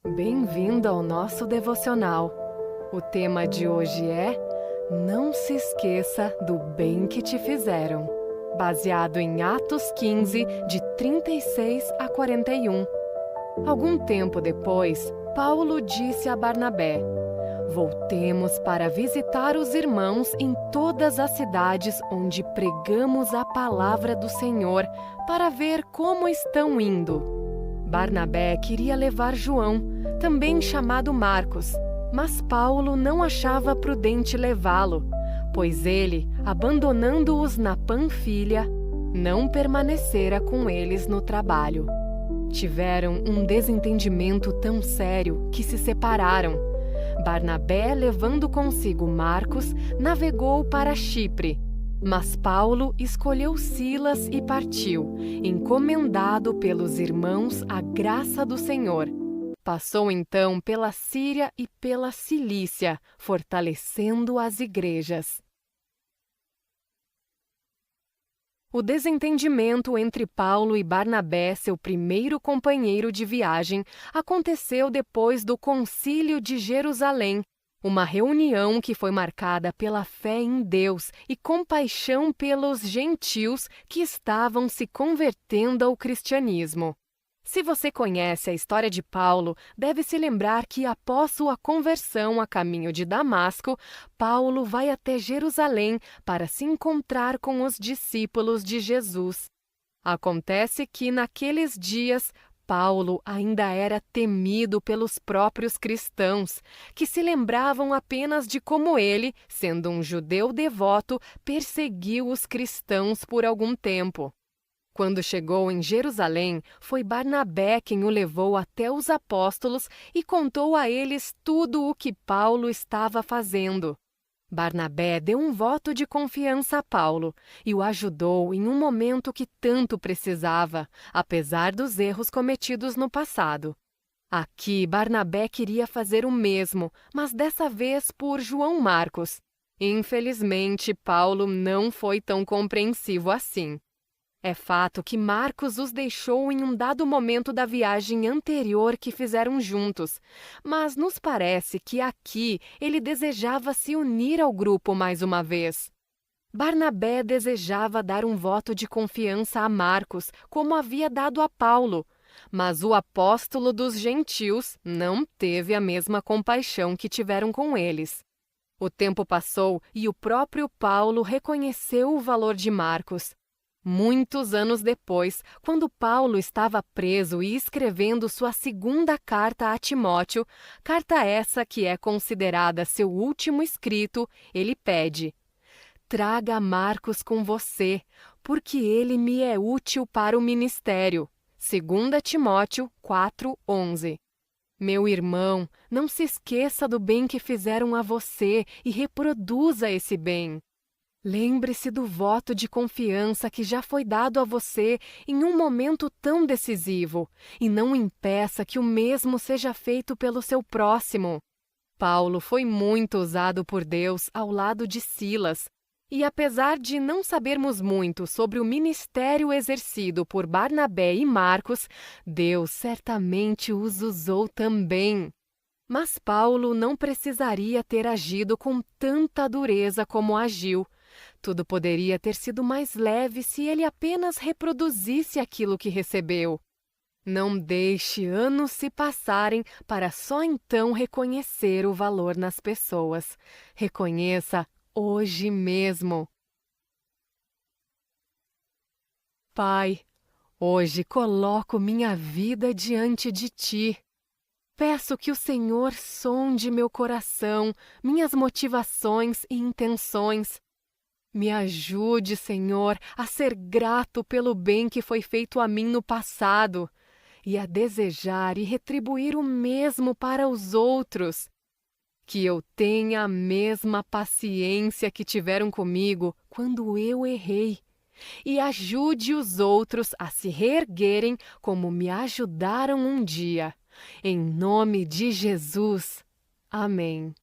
Bem-vindo ao nosso devocional. O tema de hoje é Não se esqueça do bem que te fizeram, baseado em Atos 15, de 36 a 41. Algum tempo depois, Paulo disse a Barnabé: Voltemos para visitar os irmãos em todas as cidades onde pregamos a palavra do Senhor, para ver como estão indo. Barnabé queria levar João, também chamado Marcos, mas Paulo não achava prudente levá-lo, pois ele, abandonando-os na Panfilha, não permanecera com eles no trabalho. Tiveram um desentendimento tão sério que se separaram. Barnabé, levando consigo Marcos, navegou para Chipre, mas Paulo escolheu Silas e partiu, encomendado pelos irmãos à graça do Senhor. Passou então pela Síria e pela Cilícia, fortalecendo as igrejas. O desentendimento entre Paulo e Barnabé, seu primeiro companheiro de viagem, aconteceu depois do Concílio de Jerusalém, uma reunião que foi marcada pela fé em Deus e compaixão pelos gentios que estavam se convertendo ao cristianismo. Se você conhece a história de Paulo, deve se lembrar que após sua conversão a caminho de Damasco, Paulo vai até Jerusalém para se encontrar com os discípulos de Jesus. Acontece que naqueles dias, Paulo ainda era temido pelos próprios cristãos, que se lembravam apenas de como ele, sendo um judeu devoto, perseguiu os cristãos por algum tempo. Quando chegou em Jerusalém, foi Barnabé quem o levou até os apóstolos e contou a eles tudo o que Paulo estava fazendo. Barnabé deu um voto de confiança a Paulo e o ajudou em um momento que tanto precisava, apesar dos erros cometidos no passado. Aqui, Barnabé queria fazer o mesmo, mas dessa vez por João Marcos. Infelizmente, Paulo não foi tão compreensivo assim. É fato que Marcos os deixou em um dado momento da viagem anterior que fizeram juntos, mas nos parece que aqui ele desejava se unir ao grupo mais uma vez. Barnabé desejava dar um voto de confiança a Marcos, como havia dado a Paulo, mas o apóstolo dos gentios não teve a mesma compaixão que tiveram com eles. O tempo passou e o próprio Paulo reconheceu o valor de Marcos. Muitos anos depois, quando Paulo estava preso e escrevendo sua segunda carta a Timóteo, carta essa que é considerada seu último escrito, ele pede: Traga Marcos com você, porque ele me é útil para o ministério. 2 Timóteo 4:11. Meu irmão, não se esqueça do bem que fizeram a você e reproduza esse bem. Lembre-se do voto de confiança que já foi dado a você em um momento tão decisivo e não impeça que o mesmo seja feito pelo seu próximo. Paulo foi muito usado por Deus ao lado de Silas, e apesar de não sabermos muito sobre o ministério exercido por Barnabé e Marcos, Deus certamente os usou também. Mas Paulo não precisaria ter agido com tanta dureza como agiu. Tudo poderia ter sido mais leve se ele apenas reproduzisse aquilo que recebeu. Não deixe anos se passarem para só então reconhecer o valor nas pessoas. Reconheça hoje mesmo. Pai, hoje coloco minha vida diante de Ti. Peço que o Senhor sonde meu coração, minhas motivações e intenções. Me ajude, Senhor, a ser grato pelo bem que foi feito a mim no passado e a desejar e retribuir o mesmo para os outros. Que eu tenha a mesma paciência que tiveram comigo quando eu errei e ajude os outros a se reerguerem como me ajudaram um dia. Em nome de Jesus. Amém.